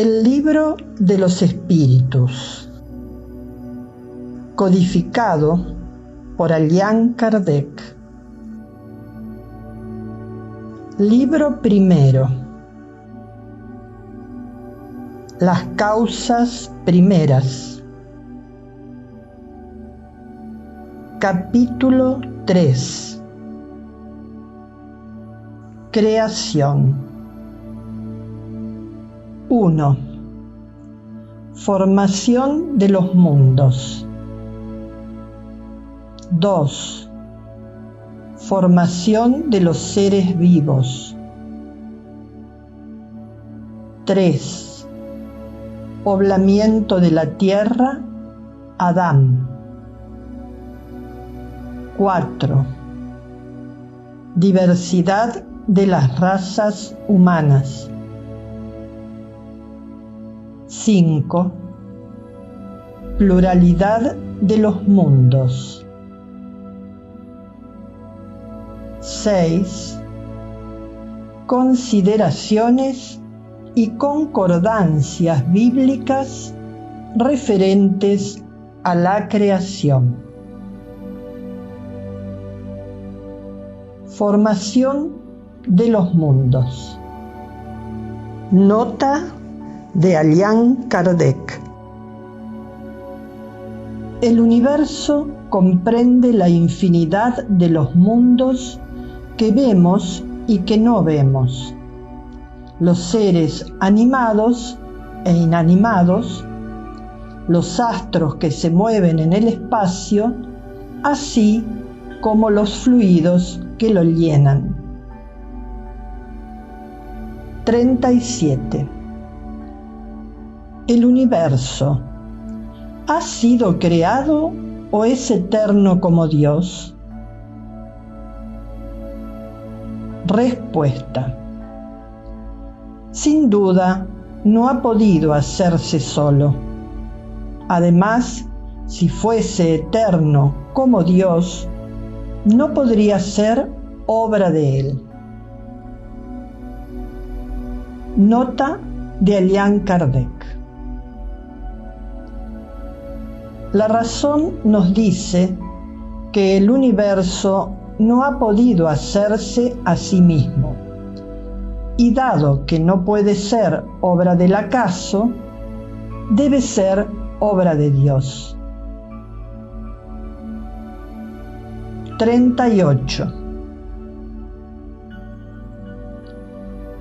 El libro de los espíritus, codificado por Allan Kardec. Libro primero. Las causas primeras. Capítulo 3. Creación. 1. Formación de los mundos. 2. Formación de los seres vivos. 3. Poblamiento de la tierra, Adán. 4. Diversidad de las razas humanas. 5. Pluralidad de los mundos. 6. Consideraciones y concordancias bíblicas referentes a la creación. Formación de los mundos. Nota de Allan Kardec. El universo comprende la infinidad de los mundos que vemos y que no vemos, los seres animados e inanimados, los astros que se mueven en el espacio, así como los fluidos que lo llenan. 37. ¿El universo ha sido creado o es eterno como Dios? Respuesta. Sin duda, no ha podido hacerse solo. Además, si fuese eterno como Dios, no podría ser obra de Él. Nota de Allan Kardec. La razón nos dice que el universo no ha podido hacerse a sí mismo, y dado que no puede ser obra del acaso, debe ser obra de Dios. 38.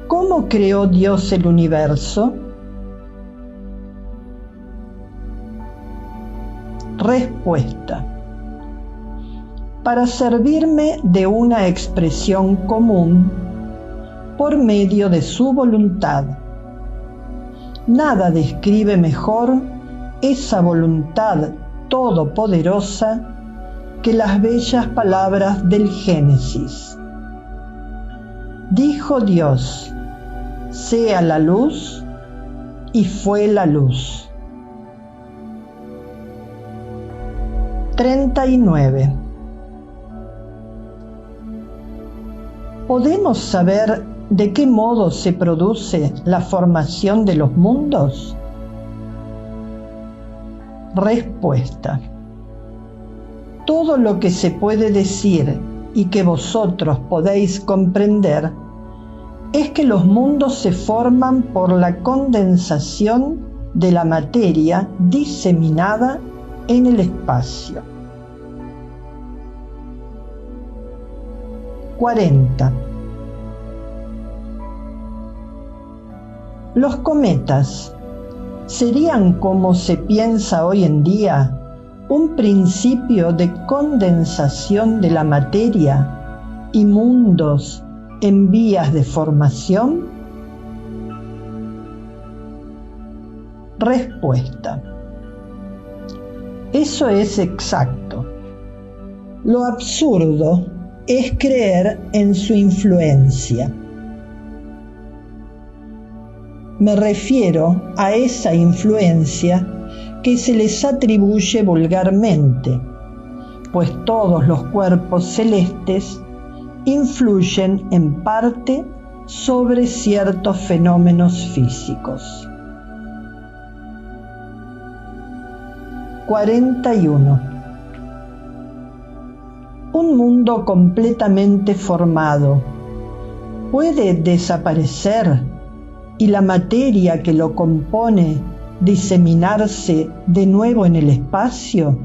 ¿Cómo creó Dios el universo? Respuesta. Para servirme de una expresión común por medio de su voluntad. Nada describe mejor esa voluntad todopoderosa que las bellas palabras del Génesis. Dijo Dios: sea la luz, y fue la luz. 39. ¿Podemos saber de qué modo se produce la formación de los mundos? Respuesta. Todo lo que se puede decir y que vosotros podéis comprender es que los mundos se forman por la condensación de la materia diseminada en el espacio. 40. Los cometas serían, como se piensa hoy en día, un principio de condensación de la materia y mundos en vías de formación. Respuesta. Eso es exacto. Lo absurdo es creer en su influencia. Me refiero a esa influencia que se les atribuye vulgarmente, pues todos los cuerpos celestes influyen en parte sobre ciertos fenómenos físicos. 41. Un mundo completamente formado puede desaparecer y la materia que lo compone diseminarse de nuevo en el espacio.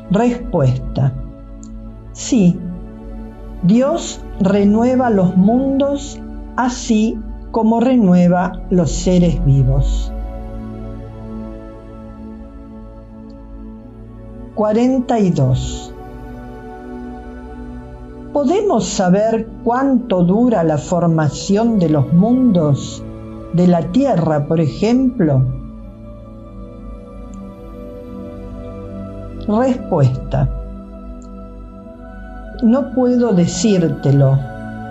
Respuesta: sí, Dios renueva los mundos así como renueva los seres vivos. 42. ¿Podemos saber cuánto dura la formación de los mundos, de la Tierra, por ejemplo? Respuesta: no puedo decírtelo,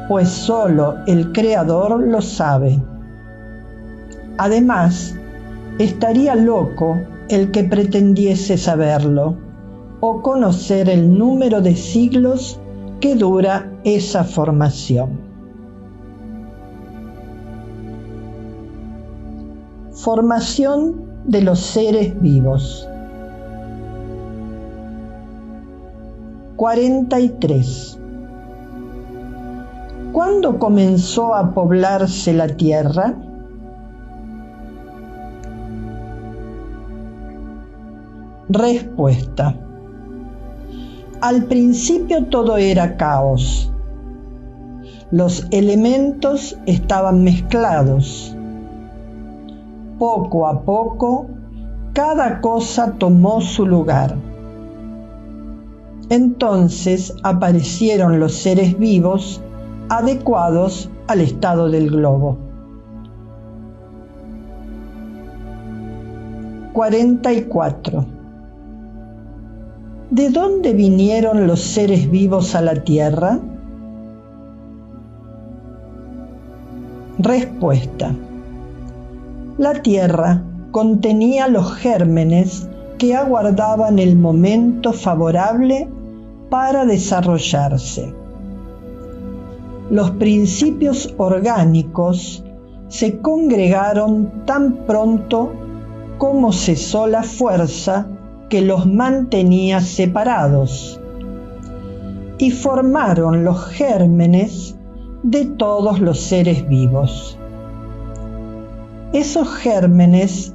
pues solo el Creador lo sabe. Además, estaría loco el que pretendiese saberlo o conocer el número de siglos que dura esa formación. Formación de los seres vivos. 43. ¿Cuándo comenzó a poblarse la tierra? Respuesta: al principio todo era caos. Los elementos estaban mezclados. Poco a poco, cada cosa tomó su lugar. Entonces aparecieron los seres vivos adecuados al estado del globo. 44. ¿De dónde vinieron los seres vivos a la Tierra? Respuesta: la Tierra contenía los gérmenes que aguardaban el momento favorable para desarrollarse. Los principios orgánicos se congregaron tan pronto como cesó la fuerza que los mantenía separados, y formaron los gérmenes de todos los seres vivos. Esos gérmenes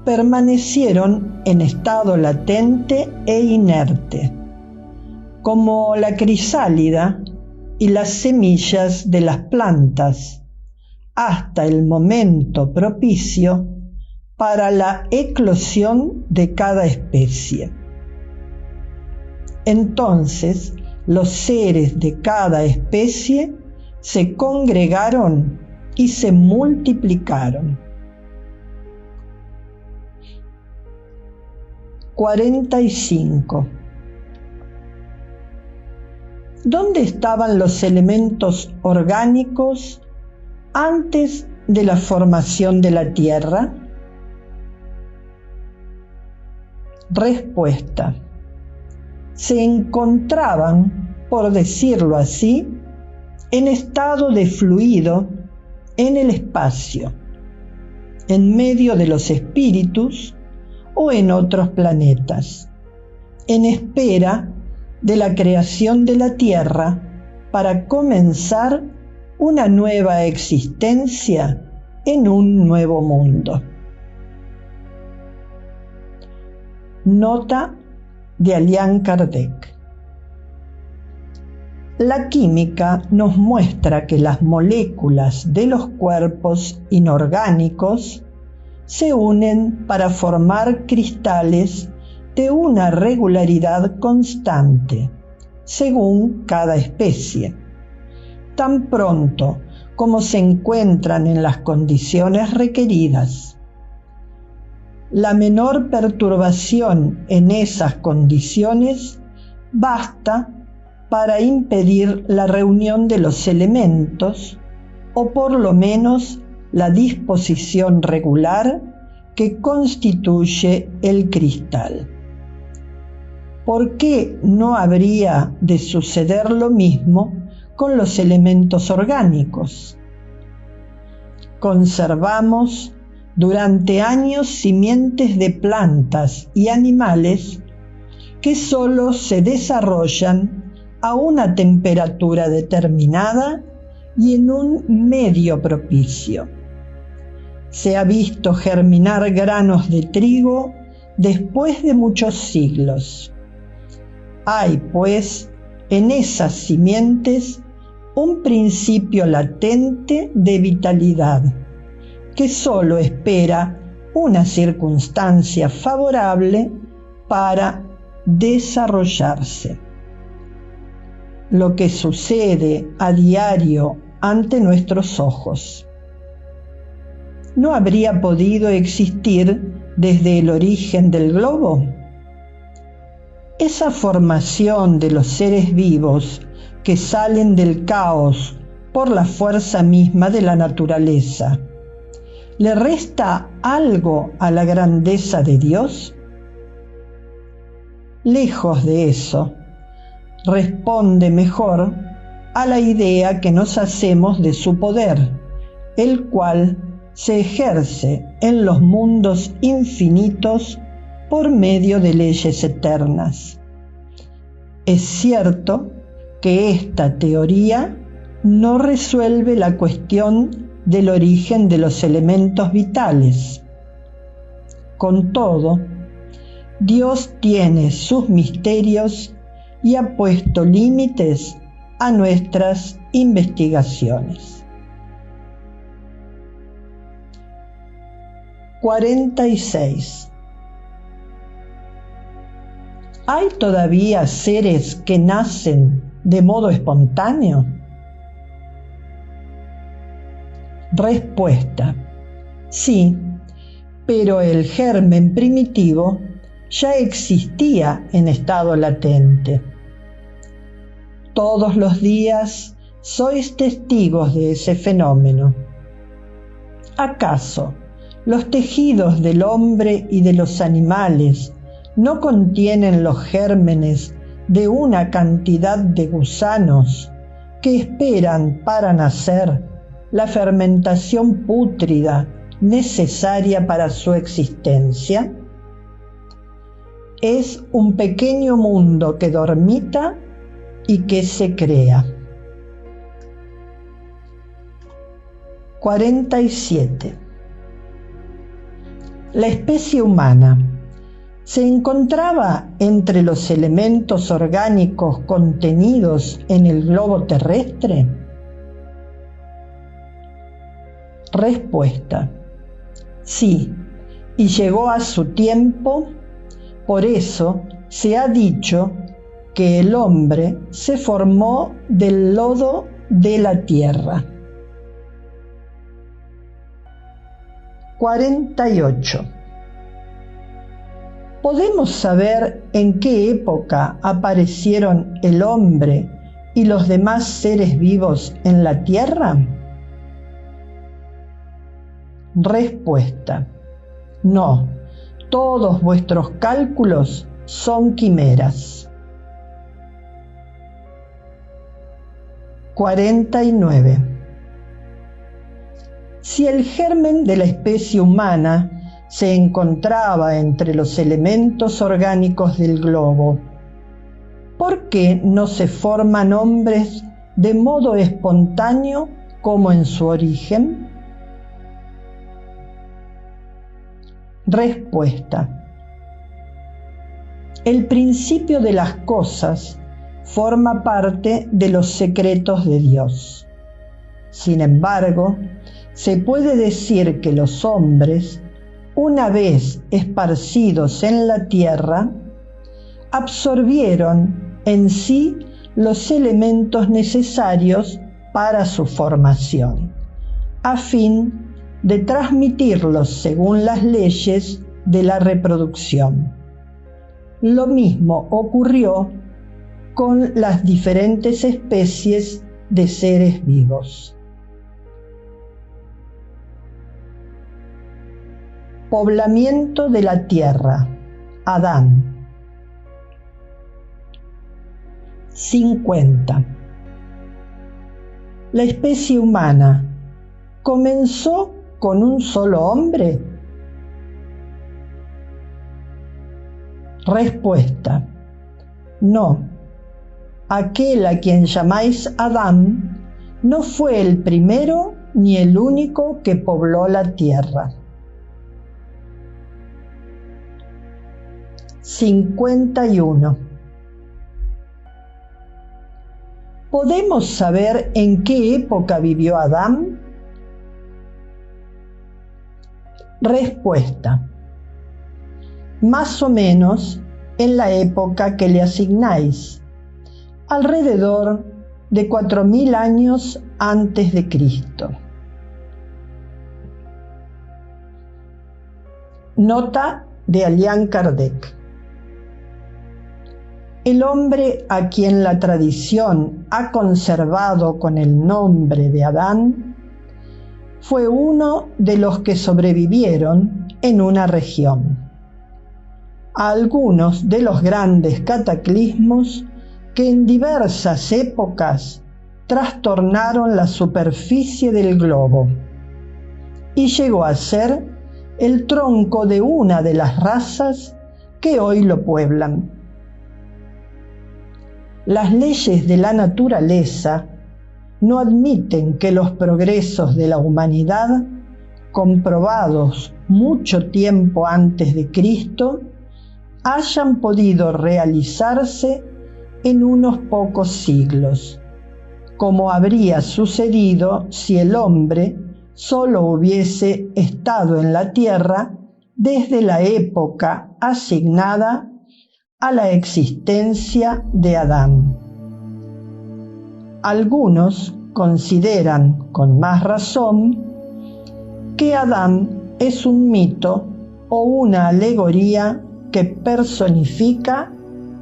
permanecieron en estado latente e inerte, como la crisálida y las semillas de las plantas, hasta el momento propicio para la eclosión de cada especie. Entonces, los seres de cada especie se congregaron y se multiplicaron. 45. ¿Dónde estaban los elementos orgánicos antes de la formación de la Tierra? Respuesta: se encontraban, por decirlo así, en estado de fluido en el espacio, en medio de los espíritus o en otros planetas, en espera de la creación de la Tierra para comenzar una nueva existencia en un nuevo mundo. Nota de Allan Kardec. La química nos muestra que las moléculas de los cuerpos inorgánicos se unen para formar cristales de una regularidad constante, según cada especie. Tan pronto como se encuentran en las condiciones requeridas. La menor perturbación en esas condiciones basta para impedir la reunión de los elementos, o por lo menos la disposición regular que constituye el cristal. ¿Por qué no habría de suceder lo mismo con los elementos orgánicos? Conservamos durante años simientes de plantas y animales que solo se desarrollan a una temperatura determinada y en un medio propicio. Se ha visto germinar granos de trigo después de muchos siglos. Hay, pues, en esas simientes un principio latente de vitalidad que solo espera una circunstancia favorable para desarrollarse. Lo que sucede a diario ante nuestros ojos ¿no habría podido existir desde el origen del globo? Esa formación de los seres vivos que salen del caos por la fuerza misma de la naturaleza, ¿le resta algo a la grandeza de Dios? Lejos de eso, responde mejor a la idea que nos hacemos de su poder, el cual se ejerce en los mundos infinitos por medio de leyes eternas. Es cierto que esta teoría no resuelve la cuestión del origen de los elementos vitales. Con todo, Dios tiene sus misterios y ha puesto límites a nuestras investigaciones. 46. ¿Hay todavía seres que nacen de modo espontáneo? Respuesta: sí, pero el germen primitivo ya existía en estado latente. Todos los días sois testigos de ese fenómeno. ¿Acaso los tejidos del hombre y de los animales no contienen los gérmenes de una cantidad de gusanos que esperan para nacer la fermentación pútrida necesaria para su existencia? Es un pequeño mundo que dormita y que se crea. 47. La especie humana se encontraba entre los elementos orgánicos contenidos en el globo terrestre. Respuesta: sí, y llegó a su tiempo. Por eso se ha dicho que el hombre se formó del lodo de la tierra. 48. ¿Podemos saber en qué época aparecieron el hombre y los demás seres vivos en la tierra? Respuesta: no, todos vuestros cálculos son quimeras. 49. Si el germen de la especie humana se encontraba entre los elementos orgánicos del globo, ¿por qué no se forman hombres de modo espontáneo como en su origen? Respuesta: el principio de las cosas forma parte de los secretos de Dios. Sin embargo, se puede decir que los hombres, una vez esparcidos en la tierra, absorbieron en sí los elementos necesarios para su formación, a fin de transmitirlos según las leyes de la reproducción. Lo mismo ocurrió con las diferentes especies de seres vivos. Poblamiento de la tierra. Adán. 50. La especie humana comenzó con un solo hombre Respuesta: no. Aquel a quien llamáis Adán no fue el primero ni el único que pobló la tierra. 51. ¿Podemos saber en qué época vivió Adán? Respuesta: más o menos en la época que le asignáis, alrededor de 4000 años antes de Cristo. Nota de Allan Kardec. El hombre a quien la tradición ha conservado con el nombre de Adán fue uno de los que sobrevivieron en una región a algunos de los grandes cataclismos que en diversas épocas trastornaron la superficie del globo, y llegó a ser el tronco de una de las razas que hoy lo pueblan. Las leyes de la naturaleza no admiten que los progresos de la humanidad, comprobados mucho tiempo antes de Cristo, hayan podido realizarse en unos pocos siglos, como habría sucedido si el hombre solo hubiese estado en la tierra desde la época asignada a la existencia de Adán. Algunos consideran, con más razón, que Adán es un mito o una alegoría que personifica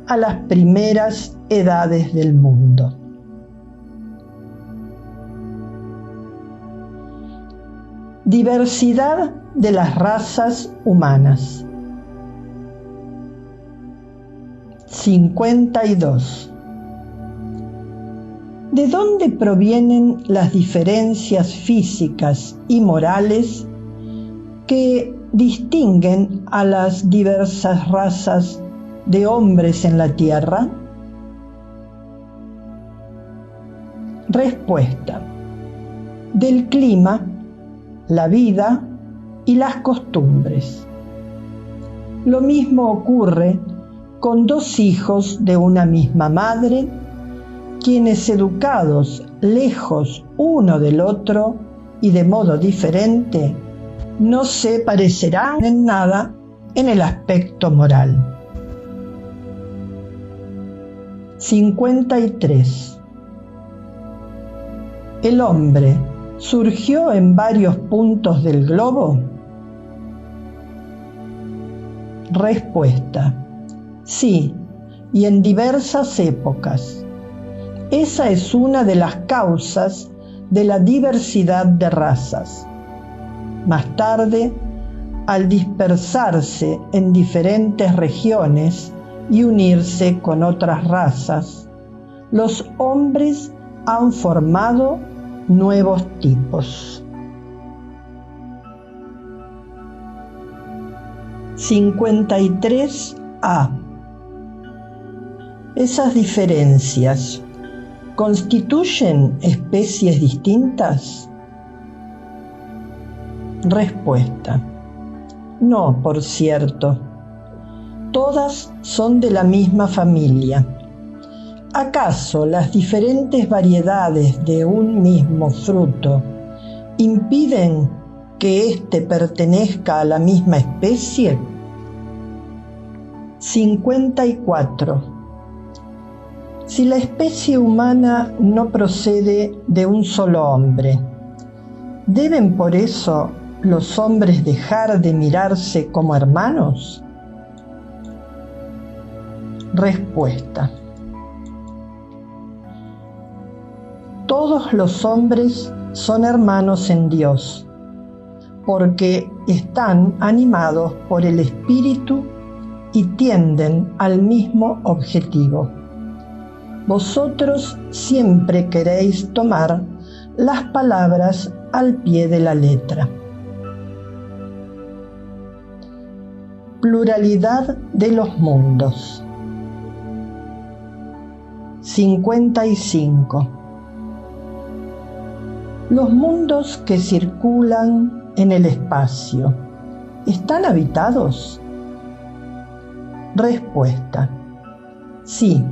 a las primeras edades del mundo. Diversidad de las razas humanas. 52. ¿De dónde provienen las diferencias físicas y morales que distinguen a las diversas razas de hombres en la Tierra? Respuesta: del clima, la vida y las costumbres. Lo mismo ocurre con dos hijos de una misma madre, quienes educados lejos uno del otro y de modo diferente, no se parecerán en nada en el aspecto moral. 53. ¿El hombre surgió en varios puntos del globo? Respuesta: sí, y en diversas épocas. Esa es una de las causas de la diversidad de razas. Más tarde, al dispersarse en diferentes regiones y unirse con otras razas, los hombres han formado nuevos tipos. 53A. ¿Esas diferencias constituyen especies distintas? Respuesta: no, por cierto. Todas son de la misma familia. ¿Acaso las diferentes variedades de un mismo fruto impiden que éste pertenezca a la misma especie? 54. Si la especie humana no procede de un solo hombre, ¿deben por eso los hombres dejar de mirarse como hermanos? Respuesta: todos los hombres son hermanos en Dios, porque están animados por el Espíritu y tienden al mismo objetivo. Vosotros siempre queréis tomar las palabras al pie de la letra. pluralidad de los mundos. 55. Los mundos que circulan en el espacio, ¿están habitados? Respuesta: sí.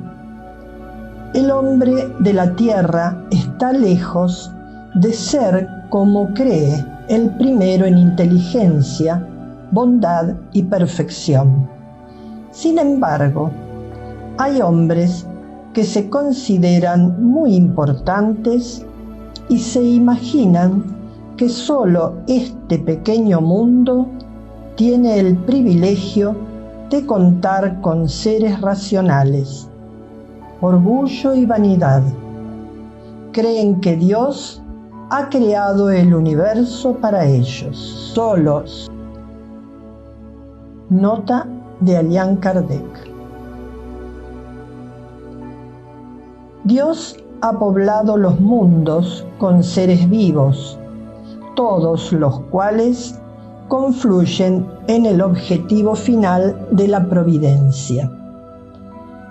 El hombre de la Tierra está lejos de ser, como cree, el primero en inteligencia, bondad y perfección. Sin embargo, hay hombres que se consideran muy importantes y se imaginan que solo este pequeño mundo tiene el privilegio de contar con seres racionales. Orgullo y vanidad. Creen que Dios ha creado el universo para ellos, solos. Nota de Allan Kardec. Dios ha poblado los mundos con seres vivos, todos los cuales confluyen en el objetivo final de la providencia.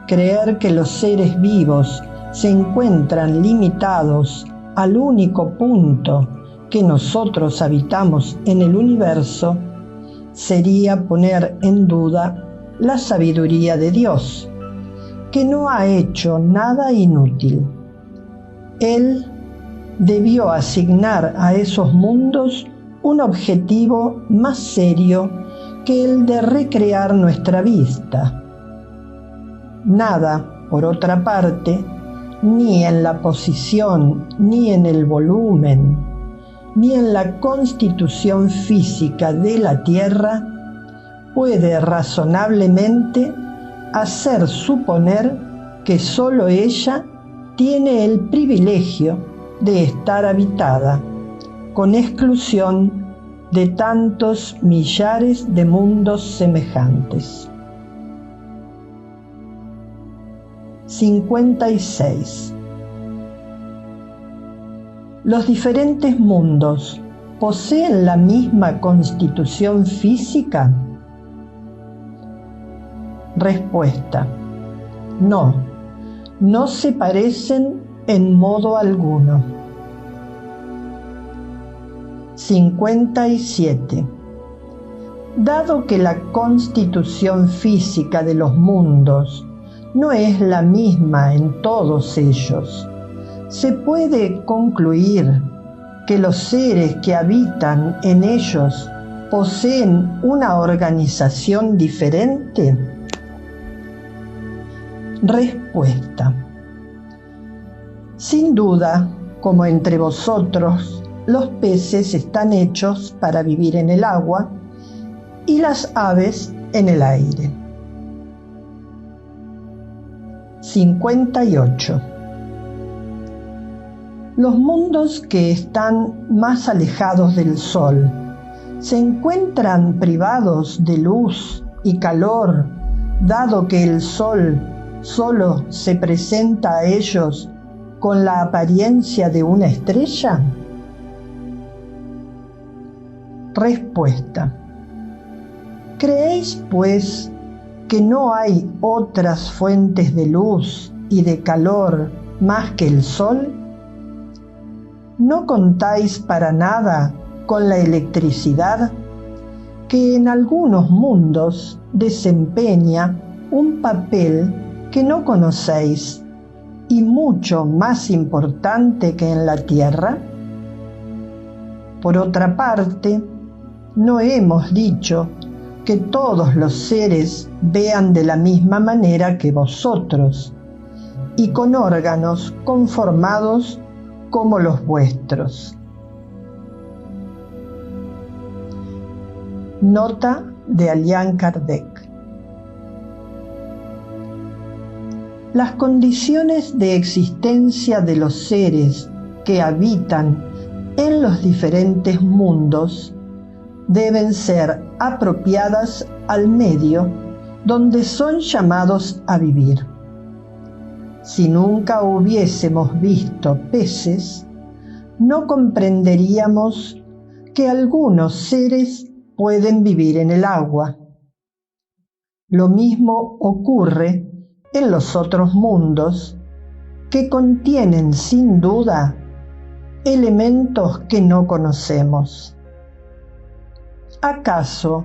Creer que los seres vivos se encuentran limitados al único punto que nosotros habitamos en el universo sería poner en duda la sabiduría de Dios, que no ha hecho nada inútil. Él debió asignar a esos mundos un objetivo más serio que el de recrear nuestra vista. Nada, por otra parte, ni en la posición, ni en el volumen, ni en la constitución física de la Tierra puede razonablemente hacer suponer que sólo ella tiene el privilegio de estar habitada, con exclusión de tantos millares de mundos semejantes. 56. ¿Los diferentes mundos poseen la misma constitución física? Respuesta: no se parecen en modo alguno. 57. Dado que la constitución física de los mundos no es la misma en todos ellos, ¿se puede concluir que los seres que habitan en ellos poseen una organización diferente? Respuesta: sin duda, como entre vosotros, los peces están hechos para vivir en el agua y las aves en el aire. 58. Los mundos que están más alejados del Sol se encuentran privados de luz y calor, dado que el Sol solo se presenta a ellos con la apariencia de una estrella. Respuesta: ¿creéis, pues, que no hay otras fuentes de luz y de calor más que el Sol? ¿No contáis para nada con la electricidad, que en algunos mundos desempeña un papel que no conocéis y mucho más importante que en la Tierra? Por otra parte, no hemos dicho que todos los seres vean de la misma manera que vosotros, y con órganos conformados como los vuestros. Nota de Allan Kardec. Las condiciones de existencia de los seres que habitan en los diferentes mundos deben ser apropiadas al medio donde son llamados a vivir. Si nunca hubiésemos visto peces, no comprenderíamos que algunos seres pueden vivir en el agua Lo mismo ocurre en los otros mundos, que contienen sin duda elementos que no conocemos. ¿Acaso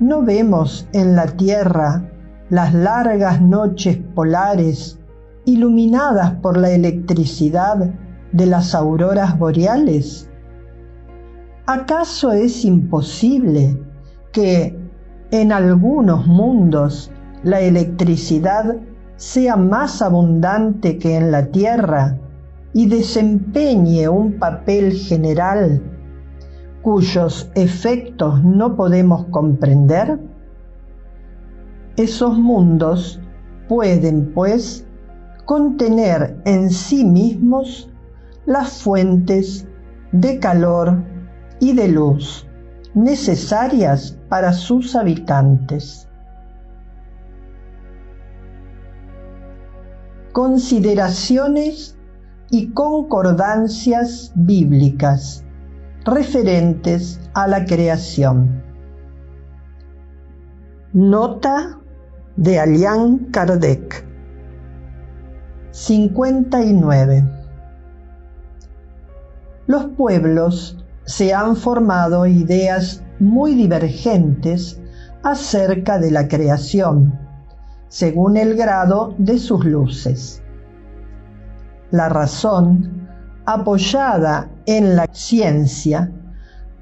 no vemos en la Tierra las largas noches polares iluminadas por la electricidad de las auroras boreales? ¿Acaso es imposible que en algunos mundos la electricidad sea más abundante que en la Tierra y desempeñe un papel general cuyos efectos no podemos comprender? Esos mundos pueden, pues, contener en sí mismos las fuentes de calor y de luz necesarias para sus habitantes. Consideraciones y concordancias bíblicas referentes a la creación. Nota de Allan Kardec. 59. Los pueblos se han formado ideas muy divergentes acerca de la creación, según el grado de sus luces. La razón, apoyada en la ciencia,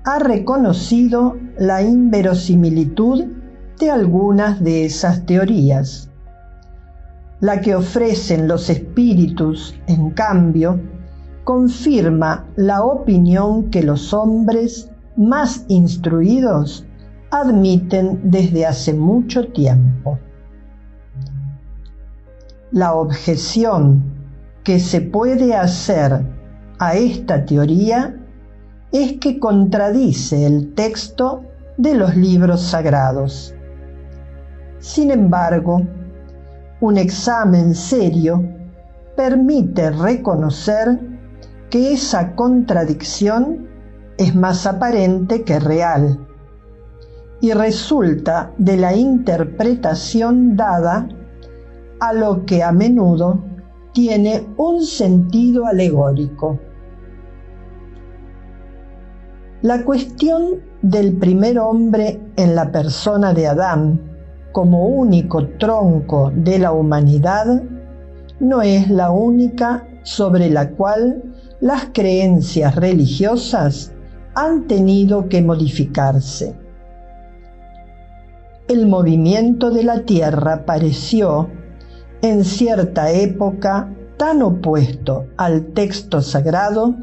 ha reconocido la inverosimilitud de algunas de esas teorías. La que ofrecen los espíritus, en cambio, confirma la opinión que los hombres más instruidos admiten desde hace mucho tiempo. La objeción que se puede hacer a esta teoría es que contradice el texto de los libros sagrados. Sin embargo, un examen serio permite reconocer que esa contradicción es más aparente que real y resulta de la interpretación dada a lo que a menudo tiene un sentido alegórico. La cuestión del primer hombre en la persona de Adán como único tronco de la humanidad no es la única sobre la cual las creencias religiosas han tenido que modificarse. El movimiento de la Tierra pareció, en cierta época, tan opuesto al texto sagrado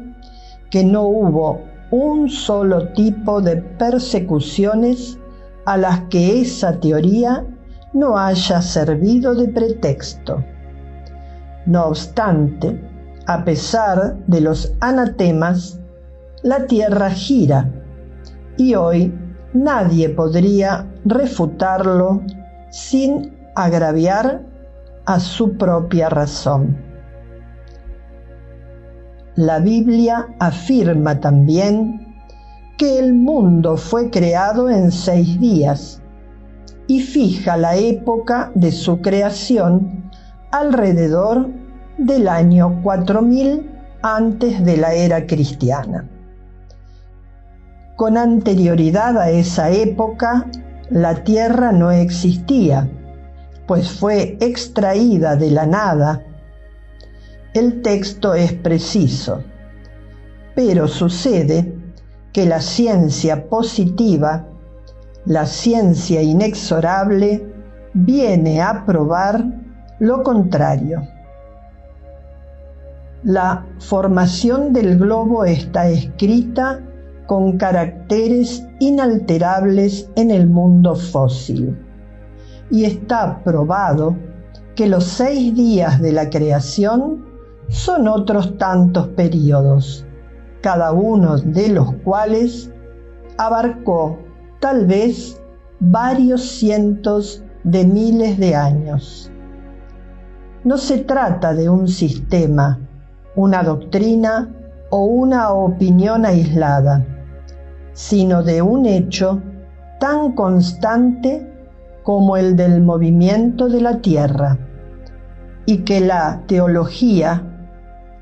que no hubo un solo tipo de persecuciones a las que esa teoría no haya servido de pretexto. No obstante, a pesar de los anatemas, la Tierra gira y hoy nadie podría refutarlo sin agraviar a su propia razón. La Biblia afirma también que el mundo fue creado en 6 días y fija la época de su creación alrededor del año 4000 antes de la era cristiana. Con anterioridad a esa época, la Tierra no existía, pues fue extraída de la nada. El texto es preciso, pero sucede que la ciencia positiva, la ciencia inexorable, viene a probar lo contrario. La formación del globo está escrita con caracteres inalterables en el mundo fósil, y está probado que los 6 días de la creación son otros tantos períodos, cada uno de los cuales abarcó tal vez varios cientos de miles de años. No se trata de un sistema, una doctrina o una opinión aislada, sino de un hecho tan constante como el del movimiento de la Tierra, y que la teología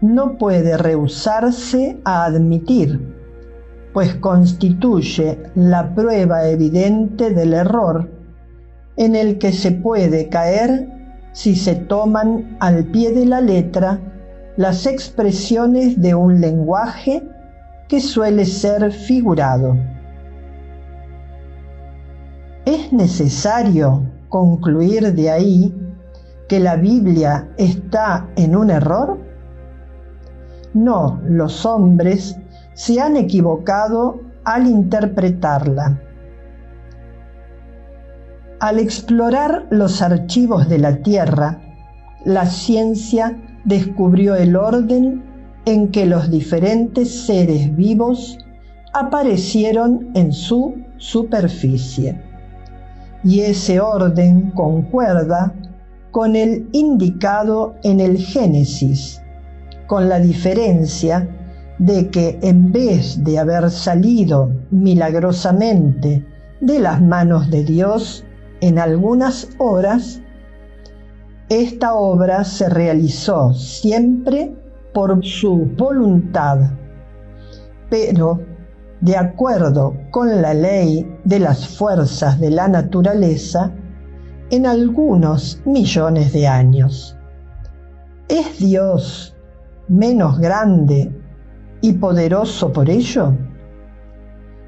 no puede rehusarse a admitir, pues constituye la prueba evidente del error en el que se puede caer si se toman al pie de la letra las expresiones de un lenguaje que suele ser figurado. ¿Es necesario concluir de ahí que la Biblia está en un error? No, los hombres se han equivocado al interpretarla. Al explorar los archivos de la Tierra, la ciencia descubrió el orden en que los diferentes seres vivos aparecieron en su superficie. Y ese orden concuerda con el indicado en el Génesis, con la diferencia de que en vez de haber salido milagrosamente de las manos de Dios en algunas horas, esta obra se realizó siempre por su voluntad, pero de acuerdo con la ley de las fuerzas de la naturaleza, en algunos millones de años. ¿Es Dios menos grande y poderoso por ello?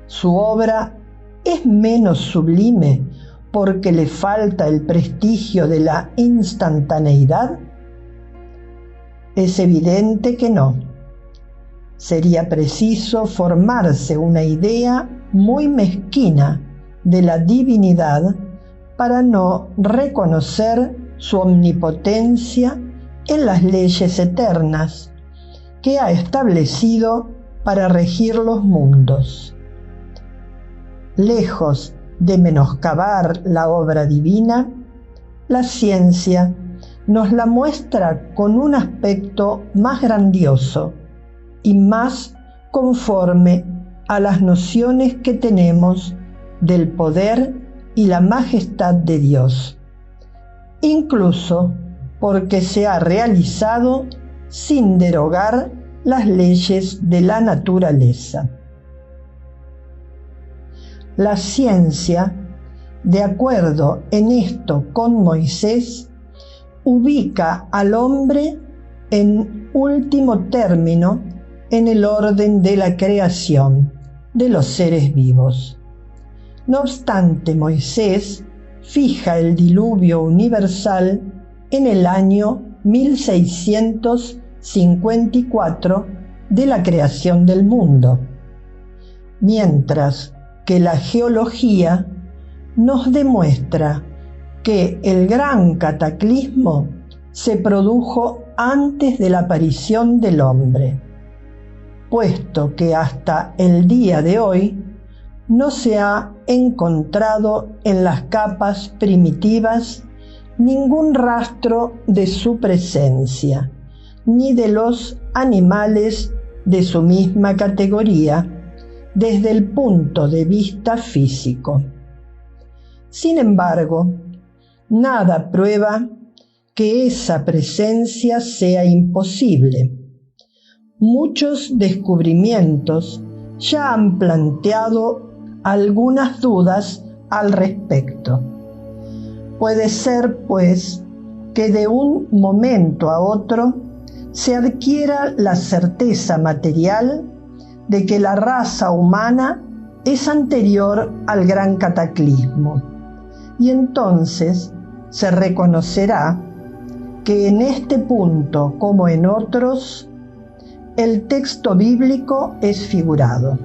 ¿Su obra es menos sublime porque le falta el prestigio de la instantaneidad? Es evidente que no. Sería preciso formarse una idea muy mezquina de la divinidad para no reconocer su omnipotencia en las leyes eternas que ha establecido para regir los mundos. Lejos de menoscabar la obra divina, la ciencia nos la muestra con un aspecto más grandioso y más conforme a las nociones que tenemos del poder y la majestad de Dios, incluso porque se ha realizado sin derogar las leyes de la naturaleza. La ciencia, de acuerdo en esto con Moisés, ubica al hombre en último término en el orden de la creación de los seres vivos. No obstante, Moisés fija el diluvio universal en el año 1654 de la creación del mundo, mientras que la geología nos demuestra que el gran cataclismo se produjo antes de la aparición del hombre, puesto que hasta el día de hoy no se ha encontrado en las capas primitivas ningún rastro de su presencia, ni de los animales de su misma categoría, desde el punto de vista físico. Sin embargo, nada prueba que esa presencia sea imposible. Muchos descubrimientos ya han planteado algunas dudas al respecto. Puede ser, pues, que de un momento a otro se adquiera la certeza material de que la raza humana es anterior al gran cataclismo, y entonces se reconocerá que en este punto, como en otros, el texto bíblico es figurado.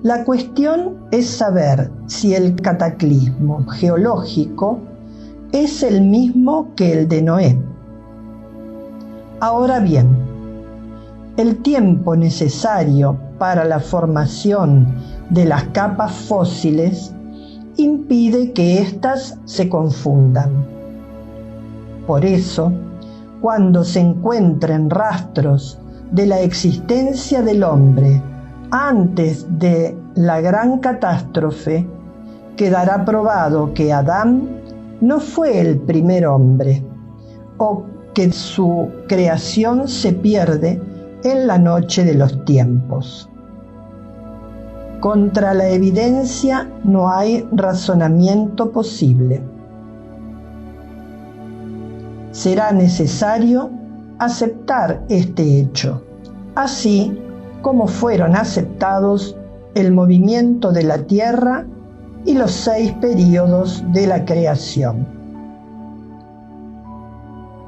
La cuestión es saber si el cataclismo geológico es el mismo que el de Noé. Ahora bien, el tiempo necesario para la formación de las capas fósiles impide que éstas se confundan. Por eso, cuando se encuentren rastros de la existencia del hombre antes de la gran catástrofe, quedará probado que Adán no fue el primer hombre, o que su creación se pierde en la noche de los tiempos. Contra la evidencia no hay razonamiento posible. Será necesario aceptar este hecho, así como fueron aceptados el movimiento de la Tierra y los 6 períodos de la creación.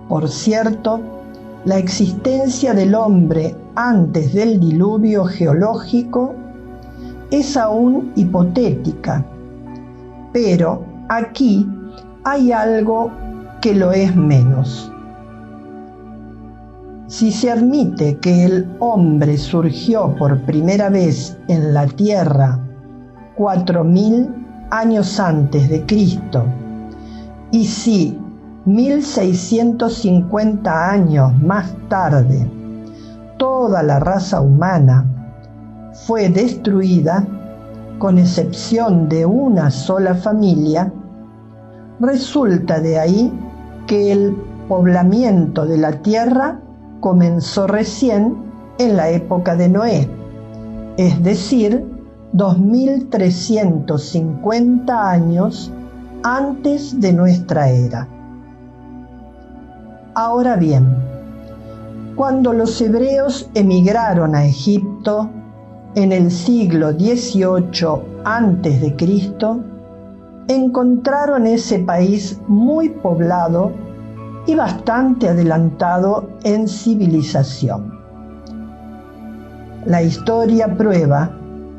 Por cierto, la existencia del hombre antes del diluvio geológico es aún hipotética, pero aquí hay algo que lo es menos. Si se admite que el hombre surgió por primera vez en la Tierra 4000 años antes de Cristo, y si 1650 años más tarde toda la raza humana fue destruida, con excepción de una sola familia, resulta de ahí que el poblamiento de la tierra comenzó recién en la época de Noé, es decir, 2350 años antes de nuestra era. Ahora bien, cuando los hebreos emigraron a Egipto en el siglo XVIII a.C., encontraron ese país muy poblado y bastante adelantado en civilización. La historia prueba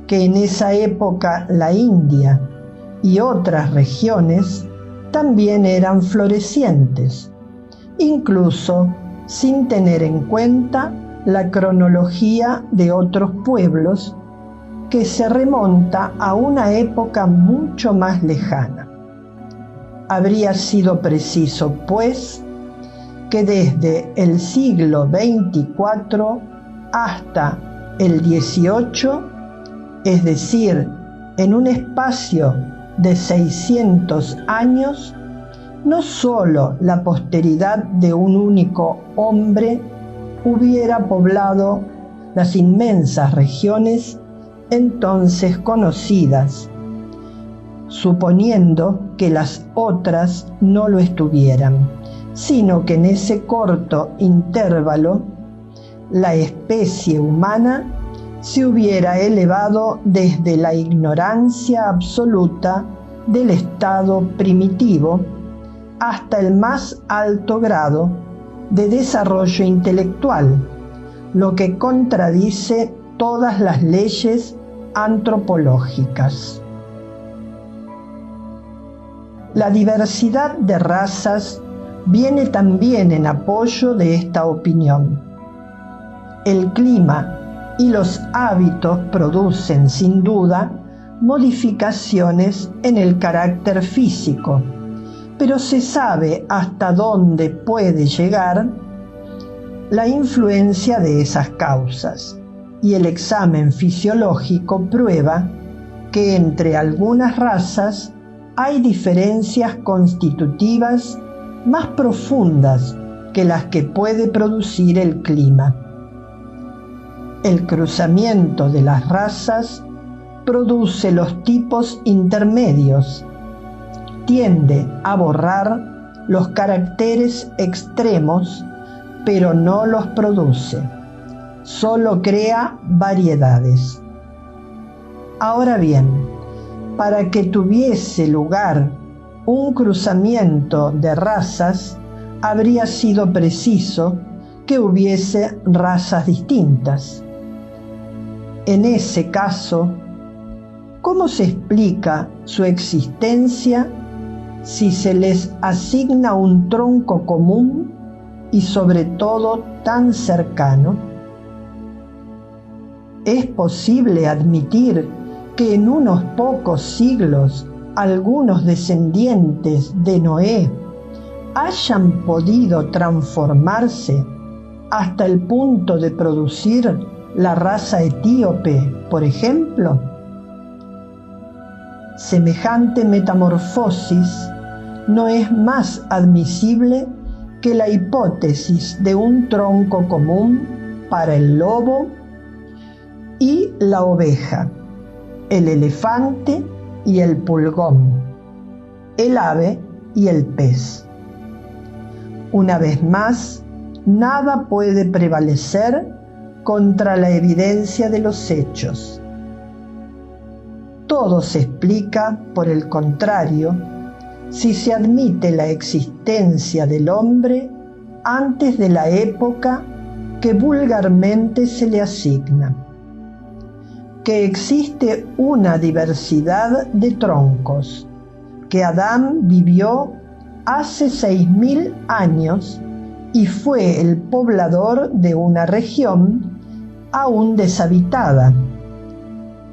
que en esa época la India y otras regiones también eran florecientes, incluso sin tener en cuenta la cronología de otros pueblos que se remonta a una época mucho más lejana. Habría sido preciso, pues, que desde el siglo XXIV hasta el XVIII, es decir, en un espacio de 600 años, no sólo la posteridad de un único hombre hubiera poblado las inmensas regiones entonces conocidas, suponiendo que las otras no lo estuvieran, sino que en ese corto intervalo la especie humana se hubiera elevado desde la ignorancia absoluta del estado primitivo hasta el más alto grado de desarrollo intelectual, lo que contradice todas las leyes antropológicas. La diversidad de razas viene también en apoyo de esta opinión. El clima y los hábitos producen, sin duda, modificaciones en el carácter físico, pero se sabe hasta dónde puede llegar la influencia de esas causas, y el examen fisiológico prueba que entre algunas razas hay diferencias constitutivas más profundas que las que puede producir el clima. El cruzamiento de las razas produce los tipos intermedios, tiende a borrar los caracteres extremos, pero no los produce, solo crea variedades. Ahora bien, para que tuviese lugar un cruzamiento de razas, habría sido preciso que hubiese razas distintas. En ese caso, ¿cómo se explica su existencia si se les asigna un tronco común y sobre todo tan cercano? ¿Es posible admitir que en unos pocos siglos algunos descendientes de Noé hayan podido transformarse hasta el punto de producir la raza etíope, por ejemplo? semejante metamorfosis no es más admisible que la hipótesis de un tronco común para el lobo y la oveja, el elefante y el pulgón, el ave y el pez. Una vez más, nada puede prevalecer contra la evidencia de los hechos. Todo se explica, por el contrario, si se admite la existencia del hombre antes de la época que vulgarmente se le asigna, que existe una diversidad de troncos, que Adán vivió hace 6000 años y fue el poblador de una región aún deshabitada,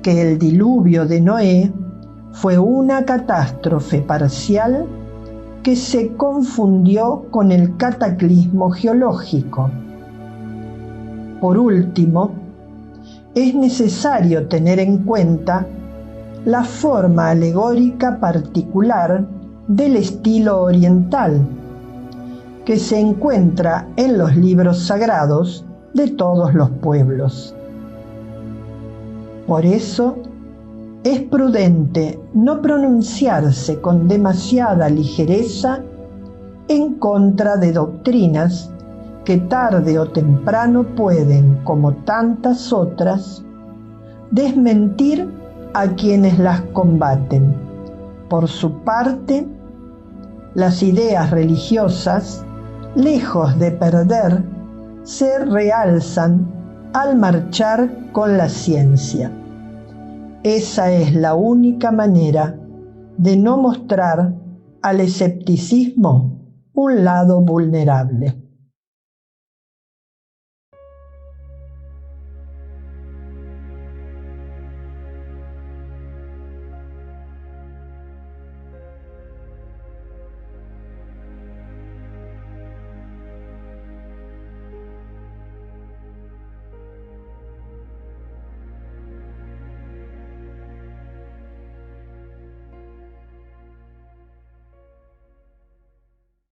que el diluvio de Noé fue una catástrofe parcial que se confundió con el cataclismo geológico. Por último, es necesario tener en cuenta la forma alegórica particular del estilo oriental, que se encuentra en los libros sagrados de todos los pueblos. Por eso, es prudente no pronunciarse con demasiada ligereza en contra de doctrinas que tarde o temprano pueden, como tantas otras, desmentir a quienes las combaten. Por su parte, las ideas religiosas, lejos de perder, se realzan al marchar con la ciencia. Esa es la única manera de no mostrar al escepticismo un lado vulnerable.